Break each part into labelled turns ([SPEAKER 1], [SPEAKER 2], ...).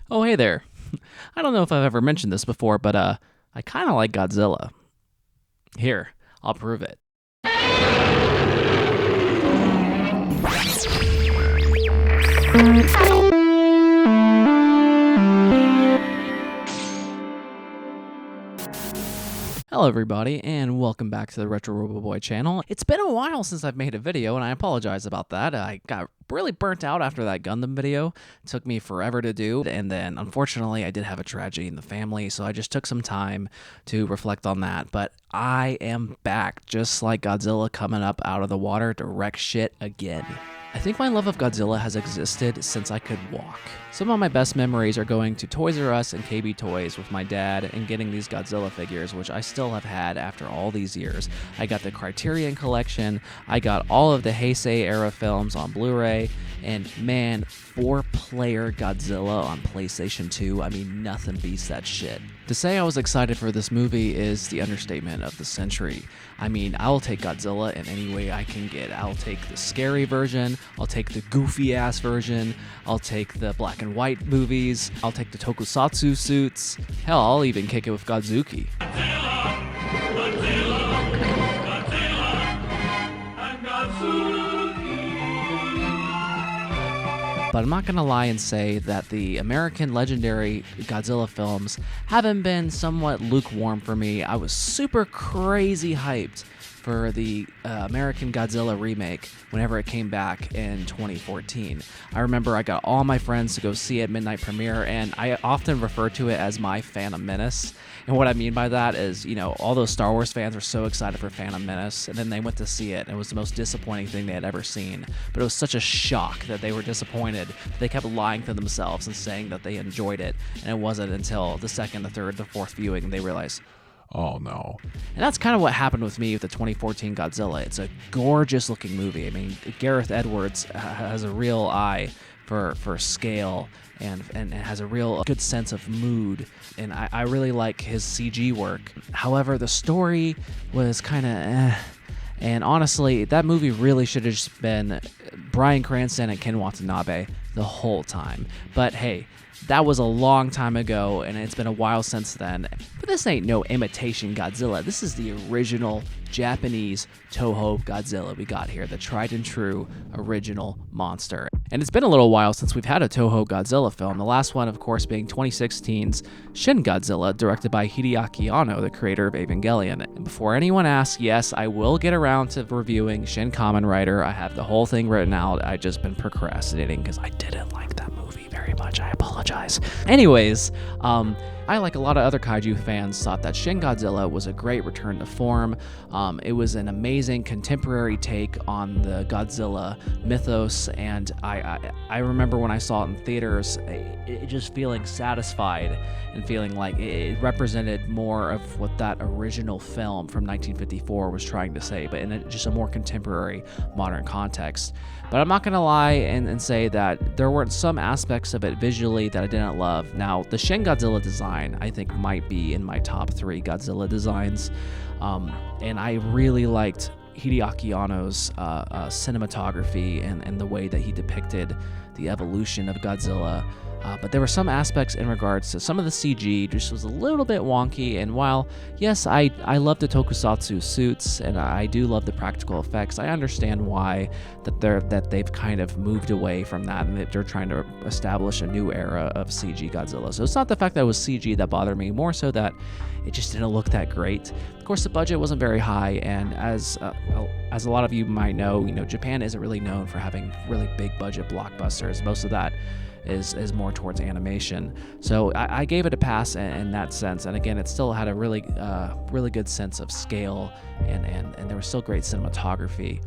[SPEAKER 1] Oh, hey there. I don't know if I've ever mentioned this before, but I kind of like Godzilla. Here, I'll prove it. Hello, everybody, and welcome back to the Retro Robo Boy channel. It's been a while since I've made a video, and I apologize about that. I got really burnt out after that Gundam video. It took me forever to do, and then unfortunately, I did have a tragedy in the family, so I just took some time to reflect on that. But I am back, just like Godzilla coming up out of the water to wreck shit again. I think my love of Godzilla has existed since I could walk. Some of my best memories are going to Toys R Us and KB Toys with my dad and getting these Godzilla figures, which I still have had after all these years. I got the Criterion collection, I got all of the Heisei era films on Blu-ray, and man, 4-player Godzilla on PlayStation 2, I mean, nothing beats that shit. To say I was excited for this movie is the understatement of the century. I mean, I'll take Godzilla in any way I can get. I'll take the scary version, I'll take the goofy-ass version, I'll take the black and white movies, I'll take the tokusatsu suits. Hell, I'll even kick it with Godzuki. But I'm not going to lie and say that the American legendary Godzilla films haven't been somewhat lukewarm for me. I was super crazy hyped for the American Godzilla remake whenever it came back in 2014. I remember I got all my friends to go see it midnight premiere, and I often refer to it as my Phantom Menace. And what I mean by that is, you know, all those Star Wars fans were so excited for Phantom Menace, and then they went to see it, and it was the most disappointing thing they had ever seen. But it was such a shock that they were disappointed. They kept lying to themselves and saying that they enjoyed it, and it wasn't until the second, the third, the fourth viewing they realized, oh no. And that's kind of what happened with me with the 2014 Godzilla. It's a gorgeous looking movie. I mean, Gareth Edwards has a real eye for scale and has a real good sense of mood, and I really like his CG work. However, the story was kind of and honestly, that movie really should have just been Bryan Cranston and Ken Watanabe the whole time. But hey, that was a long time ago, and it's been a while since then. But this ain't no imitation Godzilla. This is the original Japanese Toho Godzilla we got here, the tried and true original monster. And it's been a little while since we've had a Toho Godzilla film, the last one, of course, being 2016's Shin Godzilla, directed by Hideaki Anno, the creator of Evangelion. And before anyone asks, yes, I will get around to reviewing Shin Kamen Rider. I have the whole thing written out. I've just been procrastinating because I didn't like that movie very much. I apologize. Anyways, I, like a lot of other kaiju fans, thought that Shin Godzilla was a great return to form. It was an amazing contemporary take on the Godzilla mythos, and I remember when I saw it in theaters, it just feeling satisfied and feeling like it represented more of what that original film from 1954 was trying to say, but in just a more contemporary, modern context. But I'm not going to lie and say that there weren't some aspects of it visually that I didn't love. Now, the Shin Godzilla design, I think, might be in my top 3 Godzilla designs. And I really liked Hideaki Anno's cinematography and the way that he depicted the evolution of Godzilla. But there were some aspects in regards to some of the CG just was a little bit wonky, and while, yes, I love the tokusatsu suits, and I do love the practical effects, I understand why that they've kind of moved away from that, and that they're trying to establish a new era of CG Godzilla. So it's not the fact that it was CG that bothered me, more so that it just didn't look that great. Of course, the budget wasn't very high, and as a lot of you might know, Japan isn't really known for having really big budget blockbusters. Most of that is more towards animation. So I gave it a pass in that sense. And again, it still had a really good sense of scale, and there was still great cinematography.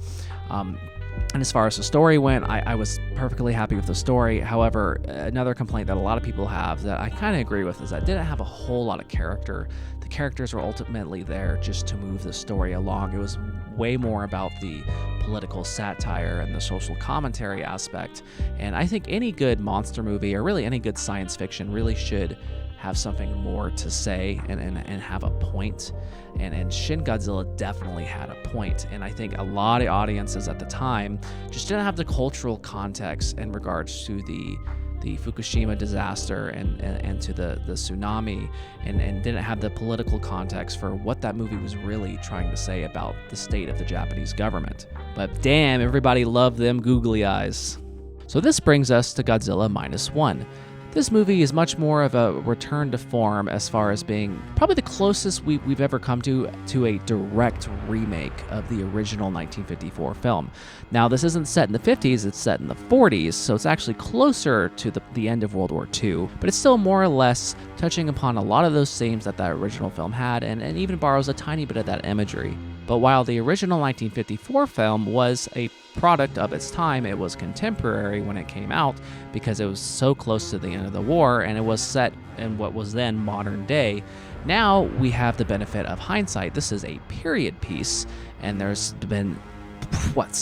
[SPEAKER 1] And as far as the story went, I was perfectly happy with the story. However, another complaint that a lot of people have that I kind of agree with is that it didn't have a whole lot of character. The characters were ultimately there just to move the story along. It was way more about the political satire and the social commentary aspect. And I think any good monster movie, or really any good science fiction, really should have something more to say and have a point. And Shin Godzilla definitely had a point. And I think a lot of audiences at the time just didn't have the cultural context in regards to the the Fukushima disaster and to the tsunami, and didn't have the political context for what that movie was really trying to say about the state of the Japanese government. But damn, everybody loved them googly eyes. So this brings us to Godzilla Minus One. This movie is much more of a return to form as far as being probably the closest we've ever come to a direct remake of the original 1954 film. Now, this isn't set in the 50s, it's set in the 40s, so it's actually closer to the end of World War II, but it's still more or less touching upon a lot of those themes that original film had, and even borrows a tiny bit of that imagery. But while the original 1954 film was a product of its time, it was contemporary when it came out because it was so close to the end of the war and it was set in what was then modern day. Now we have the benefit of hindsight. This is a period piece, and there's been,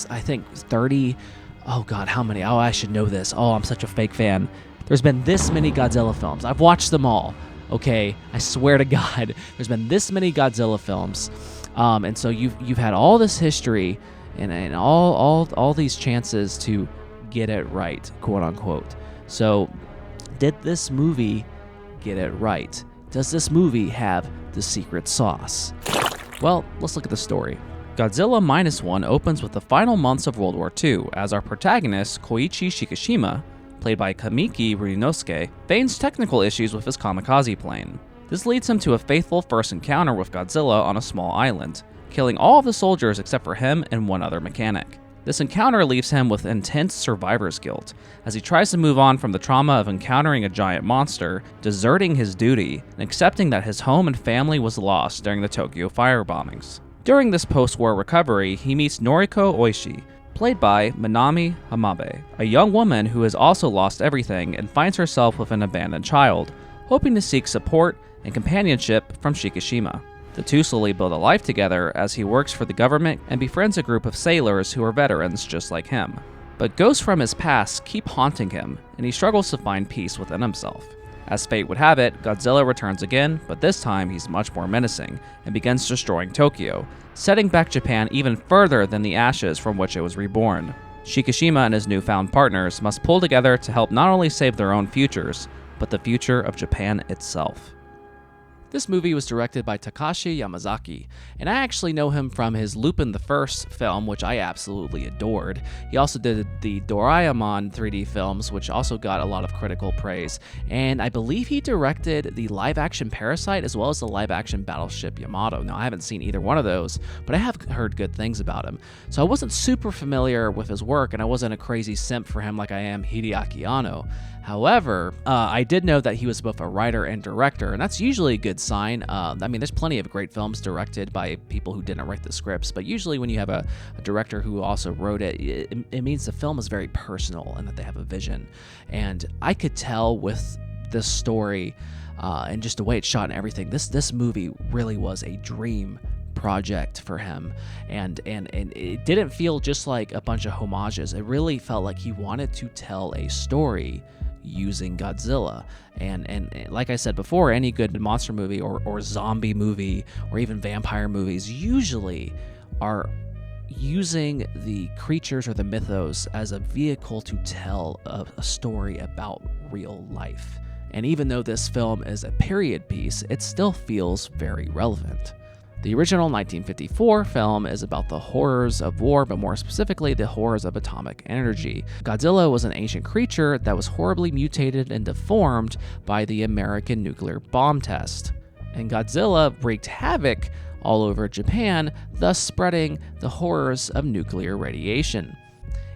[SPEAKER 1] I think 30, oh God, how many? Oh, I should know this. Oh, I'm such a fake fan. There's been this many Godzilla films. I've watched them all. Okay, I swear to God, there's been this many Godzilla films. And so you've had all this history and all these chances to get it right, quote unquote. So did this movie get it right? Does this movie have the secret sauce? Well, let's look at the story. Godzilla Minus One opens with the final months of World War II as our protagonist, Koichi Shikishima, played by Kamiki Ryunosuke, feigns technical issues with his kamikaze plane. This leads him to a fateful first encounter with Godzilla on a small island, killing all of the soldiers except for him and one other mechanic. This encounter leaves him with intense survivor's guilt, as he tries to move on from the trauma of encountering a giant monster, deserting his duty, and accepting that his home and family was lost during the Tokyo fire bombings. During this post-war recovery, he meets Noriko Oishi, played by Minami Hamabe, a young woman who has also lost everything and finds herself with an abandoned child, hoping to seek support and companionship from Shikishima. The two slowly build a life together as he works for the government and befriends a group of sailors who are veterans just like him. But ghosts from his past keep haunting him, and he struggles to find peace within himself. As fate would have it, Godzilla returns again, but this time he's much more menacing and begins destroying Tokyo, setting back Japan even further than the ashes from which it was reborn. Shikishima and his newfound partners must pull together to help not only save their own futures, but the future of Japan itself. This movie was directed by Takashi Yamazaki, and I actually know him from his Lupin the First film, which I absolutely adored. He also did the Doraemon 3D films, which also got a lot of critical praise, and I believe he directed the live-action Parasite as well as the live-action Battleship Yamato. Now, I haven't seen either one of those, but I have heard good things about him. So I wasn't super familiar with his work, and I wasn't a crazy simp for him like I am Hideaki Anno. However, I did know that he was both a writer and director, and that's usually a good sign. I mean, there's plenty of great films directed by people who didn't write the scripts, but usually when you have a director who also wrote it, it means the film is very personal and that they have a vision. And I could tell with this story and just the way it's shot and everything, this movie really was a dream project for him, and it didn't feel just like a bunch of homages. It really felt like he wanted to tell a story using Godzilla, and like I said before, any good monster movie or zombie movie or even vampire movies usually are using the creatures or the mythos as a vehicle to tell a story about real life. And even though this film is a period piece, it still feels very relevant. The original 1954 film is about the horrors of war, but more specifically, the horrors of atomic energy. Godzilla was an ancient creature that was horribly mutated and deformed by the American nuclear bomb test. And Godzilla wreaked havoc all over Japan, thus spreading the horrors of nuclear radiation.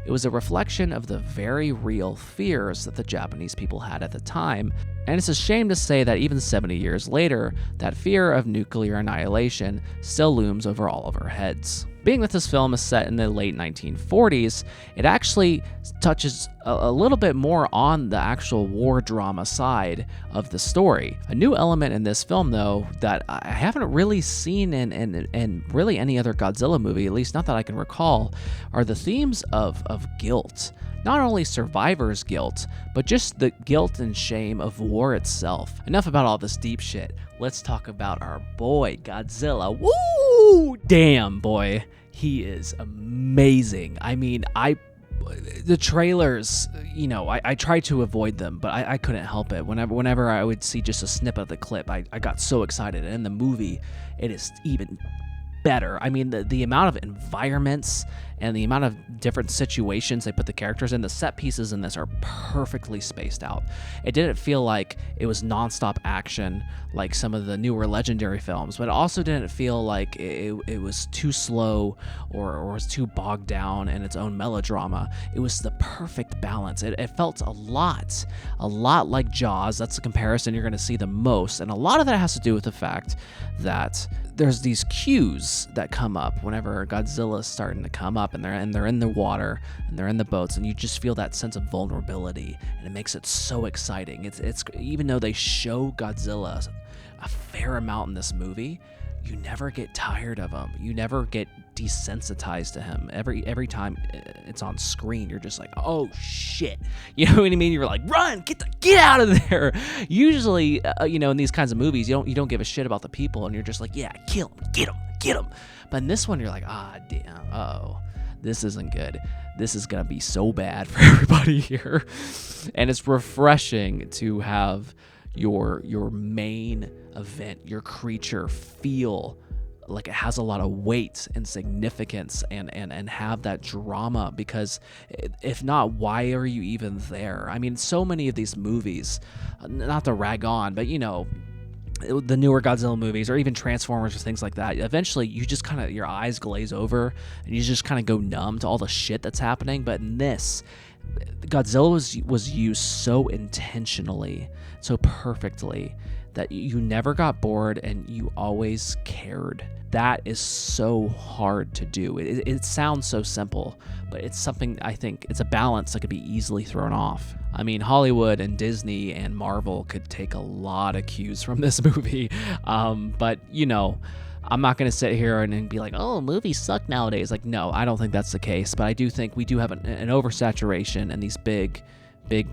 [SPEAKER 1] It was a reflection of the very real fears that the Japanese people had at the time, and it's a shame to say that even 70 years later, that fear of nuclear annihilation still looms over all of our heads. Being that this film is set in the late 1940s, it actually touches a little bit more on the actual war drama side of the story. A new element in this film, though, that I haven't really seen in really any other Godzilla movie, at least not that I can recall, are the themes of guilt. Not only survivors' guilt, but just the guilt and shame of war itself. Enough about all this deep shit. Let's talk about our boy, Godzilla. Woo! Damn, boy. He is amazing. I mean, The trailers, I tried to avoid them, but I couldn't help it. Whenever I would see just a snippet of the clip, I got so excited. And in the movie, it is even better. I mean, the amount of environments and the amount of different situations they put the characters in, the set pieces in this are perfectly spaced out. It didn't feel like it was nonstop action like some of the newer Legendary films, but it also didn't feel like it was too slow or was too bogged down in its own melodrama. It was the perfect balance. It felt a lot like Jaws. That's the comparison you're going to see the most, and a lot of that has to do with the fact that there's these cues that come up whenever Godzilla's starting to come up, and they're in the water and they're in the boats, and you just feel that sense of vulnerability, and it makes it so exciting. It's even though they show Godzilla a fair amount in this movie, you never get tired of him. You never get desensitized to him. Every time it's on screen, you're just like, oh shit, you know what I mean? You're like, run, get out of there. Usually, in these kinds of movies, you don't give a shit about the people, and you're just like, yeah, kill him, get him. But in this one, you're like, damn, this isn't good. This is gonna be so bad for everybody here. And it's refreshing to have your main event, your creature, feel like it has a lot of weight and significance and have that drama, because if not, why are you even there? I mean, so many of these movies, not to rag on, but the newer Godzilla movies or even Transformers or things like that, eventually you just kind of, your eyes glaze over and you just kind of go numb to all the shit that's happening. But in this, Godzilla was used so intentionally, so perfectly, that you never got bored and you always cared. That is so hard to do. It sounds so simple, but it's something, I think, it's a balance that could be easily thrown off. I mean, Hollywood and Disney and Marvel could take a lot of cues from this movie, but I'm not going to sit here and be like, oh, movies suck nowadays. Like, no, I don't think that's the case, but I do think we do have an oversaturation in these big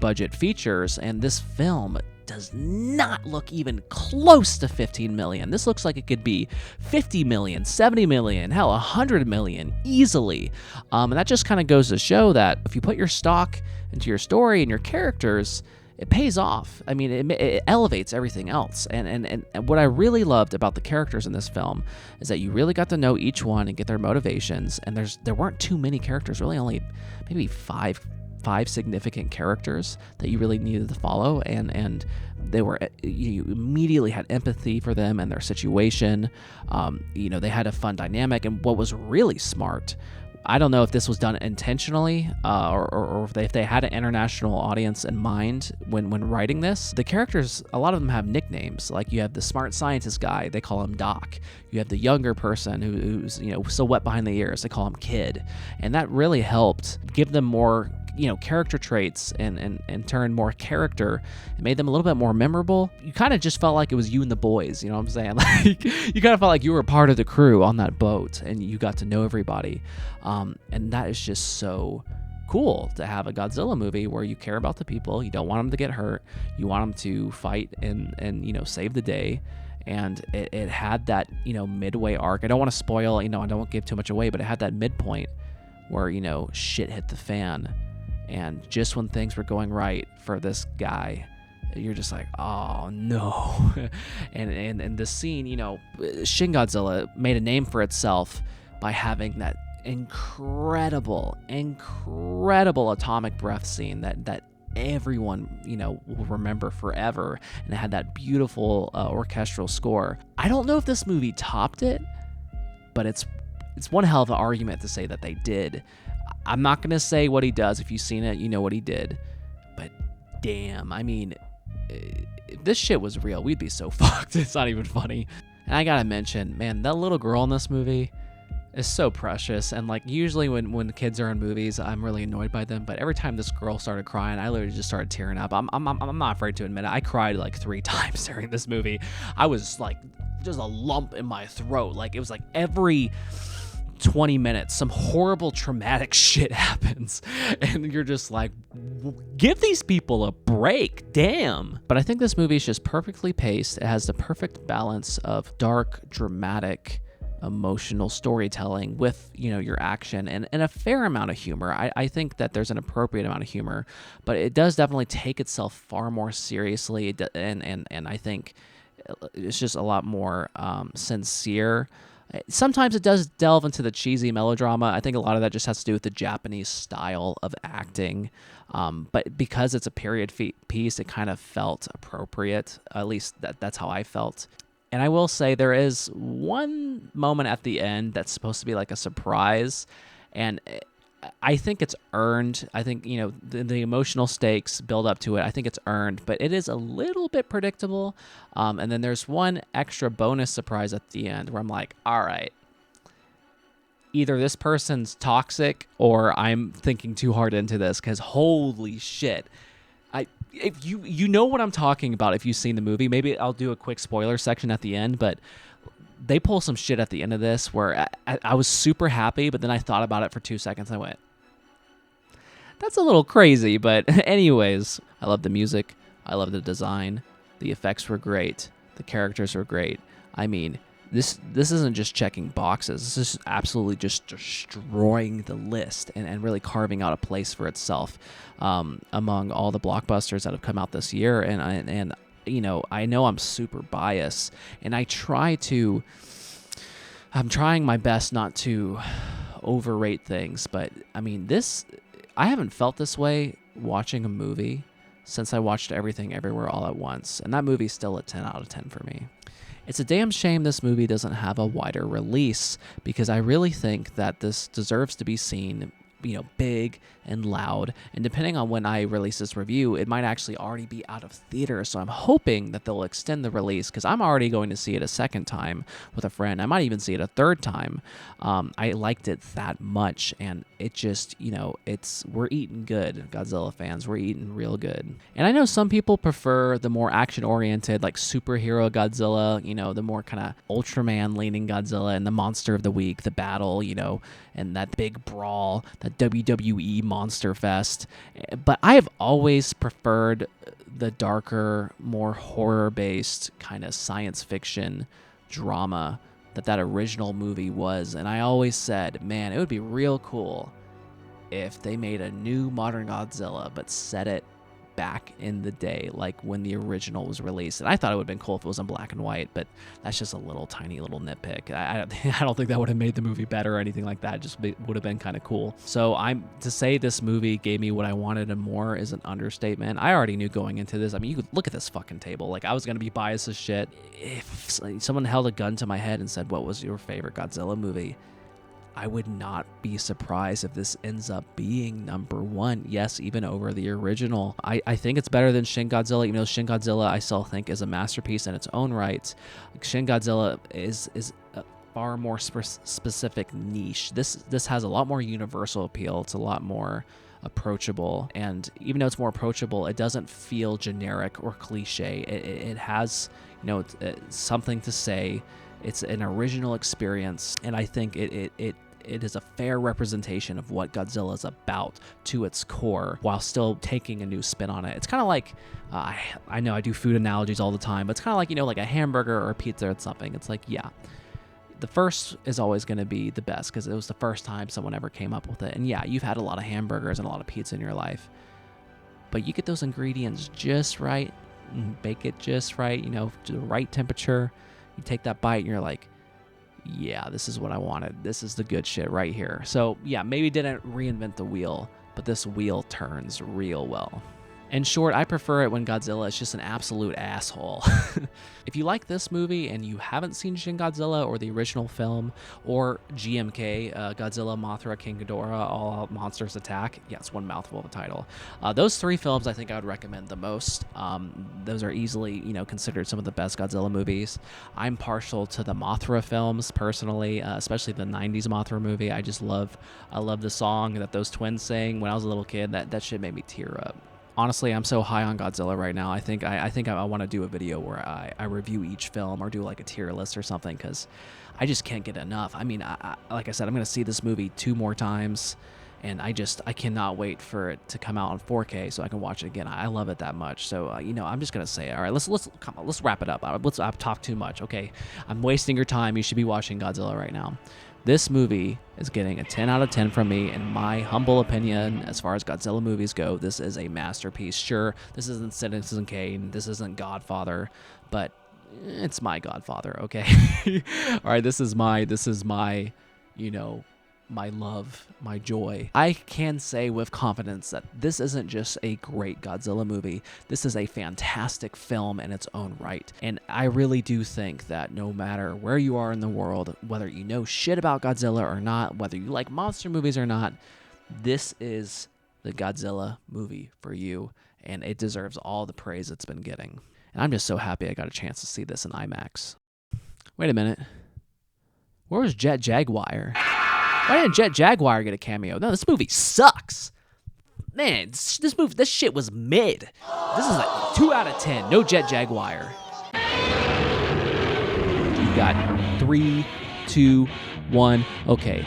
[SPEAKER 1] budget features, and this film does not look even close to 15 million. This looks like it could be 50 million, 70 million, hell, 100 million easily. And that just kind of goes to show that if you put your stock into your story and your characters, it pays off. I mean, it elevates everything else. And what I really loved about the characters in this film is that you really got to know each one and get their motivations. And there weren't too many characters, really only maybe five significant characters that you really needed to follow, and they were, you immediately had empathy for them and their situation. They had a fun dynamic, and what was really smart, I don't know if this was done intentionally or if they had an international audience in mind when writing this. The characters, a lot of them have nicknames. Like, you have the smart scientist guy, they call him Doc. You have the younger person who's so wet behind the ears, they call him Kid. And that really helped give them more character traits and turn more character. It made them a little bit more memorable. You kind of just felt like it was you and the boys, you know what I'm saying? Like, you kind of felt like you were part of the crew on that boat and you got to know everybody. And that is just so cool to have a Godzilla movie where you care about the people. You don't want them to get hurt. You want them to fight and save the day. And it had that, midway arc. I don't want to spoil, I don't give too much away, but it had that midpoint where, shit hit the fan. And just when things were going right for this guy, you're just like, oh no. and the scene, Shin Godzilla made a name for itself by having that incredible atomic breath scene that everyone will remember forever, and it had that beautiful orchestral score. I don't know if this movie topped it, but it's one hell of an argument to say that they did. I'm not going to say what he does. If you've seen it, you know what he did. But damn, I mean, if this shit was real, we'd be so fucked. It's not even funny. And I gotta mention, man, that little girl in this movie is so precious. And like, usually when the kids are in movies, I'm really annoyed by them. But every time this girl started crying, I literally just started tearing up. I'm not afraid to admit it. I cried like 3 times during this movie. I was like, just a lump in my throat. Like, it was like every 20 minutes some horrible traumatic shit happens, and you're just like, give these people a break, damn. But I think this movie is just perfectly paced. It has the perfect balance of dark, dramatic, emotional storytelling with, your action and a fair amount of humor. I think that there's an appropriate amount of humor, but it does definitely take itself far more seriously, and I think it's just a lot more sincere. Sometimes it does delve into the cheesy melodrama. I think a lot of that just has to do with the Japanese style of acting. But because it's a period piece, it kind of felt appropriate. At least that's how I felt. And I will say there is one moment at the end that's supposed to be like a surprise, and I think it's earned. I think, the emotional stakes build up to it. I think it's earned, but it is a little bit predictable. And then there's one extra bonus surprise at the end where I'm like, all right, either this person's toxic or I'm thinking too hard into this, because holy shit. If you know what I'm talking about, if you've seen the movie, maybe I'll do a quick spoiler section at the end, but they pull some shit at the end of this where I was super happy, but then I thought about it for 2 seconds and I went, that's a little crazy. But anyways, I love the music. I love the design. The effects were great. The characters were great. I mean, this isn't just checking boxes. This is absolutely just destroying the list and really carving out a place for itself among all the blockbusters that have come out this year. And I know I'm super biased, and I'm trying my best not to overrate things, but I mean, I haven't felt this way watching a movie since I watched Everything Everywhere All at Once, and that movie's still a 10 out of 10 for me. It's a damn shame this movie doesn't have a wider release, because I really think that this deserves to be seen, big and loud. And depending on when I release this review, it might actually already be out of theater. So I'm hoping that they'll extend the release, because I'm already going to see it a second time with a friend. I might even see it a third time. I liked it that much, and it just, we're eating good, Godzilla fans. We're eating real good. And I know some people prefer the more action-oriented, like superhero Godzilla, the more kind of Ultraman-leaning Godzilla, and the monster of the week, the battle, and that big brawl, that WWE Monster Fest. But I have always preferred the darker, more horror-based kind of science fiction drama that original movie was. And I always said, man, it would be real cool if they made a new modern Godzilla, but set it back in the day, like when the original was released. And I thought it would have been cool if it was in black and white, but that's just a tiny little nitpick. I don't think that would have made the movie better or anything like that. It just would have been kind of cool. So to say this movie gave me what I wanted and more is an understatement. I already knew going into this. I mean, you could look at this fucking table. Like, I was going to be biased as shit. If someone held a gun to my head and said, what was your favorite Godzilla movie? I would not be surprised if this ends up being number one. Yes, even over the original. I think it's better than Shin Godzilla, even though Shin Godzilla I still think is a masterpiece in its own right. Shin Godzilla is a far more specific niche. This has a lot more universal appeal. It's a lot more approachable, and even though it's more approachable, it doesn't feel generic or cliche. It has, something to say. It's an original experience, and I think it is a fair representation of what Godzilla is about to its core, while still taking a new spin on it. It's kind of like, I know I do food analogies all the time, but it's kind of like, like a hamburger or a pizza or something. It's like, yeah, the first is always going to be the best because it was the first time someone ever came up with it. And yeah, you've had a lot of hamburgers and a lot of pizza in your life, but you get those ingredients just right, and bake it just right, to the right temperature. You take that bite and you're like, yeah, this is what I wanted. This is the good shit right here. So yeah, maybe didn't reinvent the wheel, but this wheel turns real well. In short, I prefer it when Godzilla is just an absolute asshole. If you like this movie and you haven't seen Shin Godzilla or the original film or GMK, Godzilla, Mothra, King Ghidorah, All Out Monsters Attack, yeah, it's one mouthful of a title. Those three films I think I would recommend the most. Those are easily, considered some of the best Godzilla movies. I'm partial to the Mothra films personally, especially the 90s Mothra movie. I love the song that those twins sing when I was a little kid. That shit made me tear up. Honestly, I'm so high on Godzilla right now. I think I want to do a video where I review each film or do like a tier list or something, because I just can't get enough. I mean, like I said, I'm going to see this movie 2 more times, and I cannot wait for it to come out on 4K so I can watch it again. I love it that much. So I'm just gonna say, all right, let's wrap it up. I've talked too much. Okay, I'm wasting your time. You should be watching Godzilla right now. This movie is getting a 10 out of 10 from me, in my humble opinion. As far as Godzilla movies go, this is a masterpiece. Sure, this isn't Citizen Kane, this isn't Godfather, but it's my Godfather, okay? All right, this is my, my love, my joy. I can say with confidence that this isn't just a great Godzilla movie. This is a fantastic film in its own right. And I really do think that no matter where you are in the world, whether you know shit about Godzilla or not, whether you like monster movies or not, this is the Godzilla movie for you, and it deserves all the praise it's been getting. And I'm just so happy I got a chance to see this in IMAX. Wait a minute. Where was Jet Jaguar? Why didn't Jet Jaguar get a cameo? No, this movie sucks. Man, this shit was mid. This is like 2 out of 10. No Jet Jaguar. You got 3, 2, 1. Okay.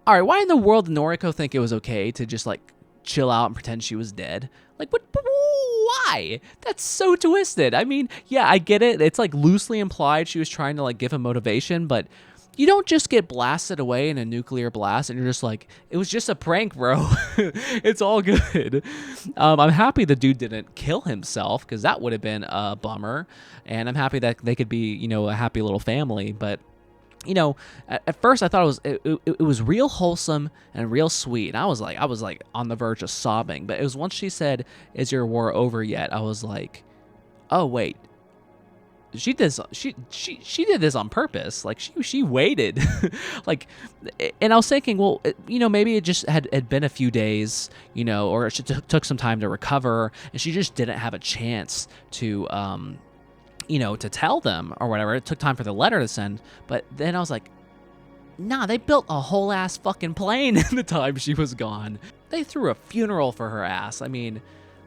[SPEAKER 1] All right, why in the world did Noriko think it was okay to just like chill out and pretend she was dead? Like, what? Why? That's so twisted. I mean, yeah, I get it. It's like loosely implied she was trying to like give him motivation, but you don't just get blasted away in a nuclear blast and you're just like, it was just a prank, bro. It's all good. I'm happy the dude didn't kill himself, because that would have been a bummer. And I'm happy that they could be, a happy little family. But, at first I thought it was real wholesome and real sweet. And I was like on the verge of sobbing. But it was once she said, "Is your war over yet?" I was like, oh, wait. She did this on purpose. Like she waited, like, and I was thinking, well, maybe it just had been a few days, or it took some time to recover, and she just didn't have a chance to, to tell them or whatever. It took time for the letter to send, but then I was like, nah, they built a whole ass fucking plane in the time she was gone. They threw a funeral for her ass. I mean,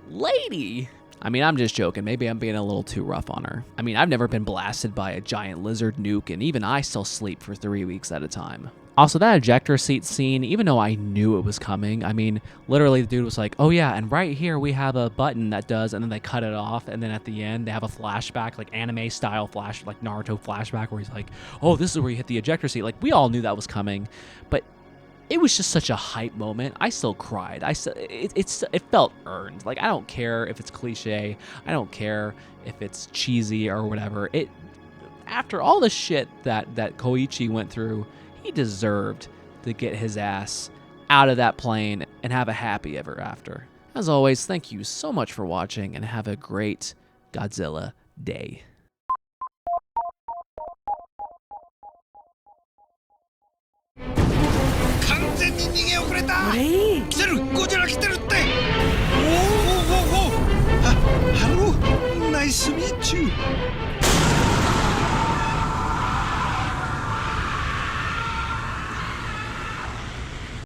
[SPEAKER 1] lady. I mean, I'm just joking. Maybe I'm being a little too rough on her. I mean, I've never been blasted by a giant lizard nuke, and even I still sleep for 3 weeks at a time. Also, that ejector seat scene, even though I knew it was coming, I mean, literally the dude was like, oh yeah, and right here we have a button that does, and then they cut it off, and then at the end they have a flashback, like anime style flash, like Naruto flashback, where he's like, oh, this is where you hit the ejector seat. Like, we all knew that was coming, but it was just such a hype moment. I still cried. It felt earned. Like, I don't care if it's cliche. I don't care if it's cheesy or whatever. After all the shit that Koichi went through, he deserved to get his ass out of that plane and have a happy ever after. As always, thank you so much for watching, and have a great Godzilla day.
[SPEAKER 2] 完全に逃げ遅れた。来てる、ゴジラ来てるって。おおおおおお。ハロー、ナイスミーチュー。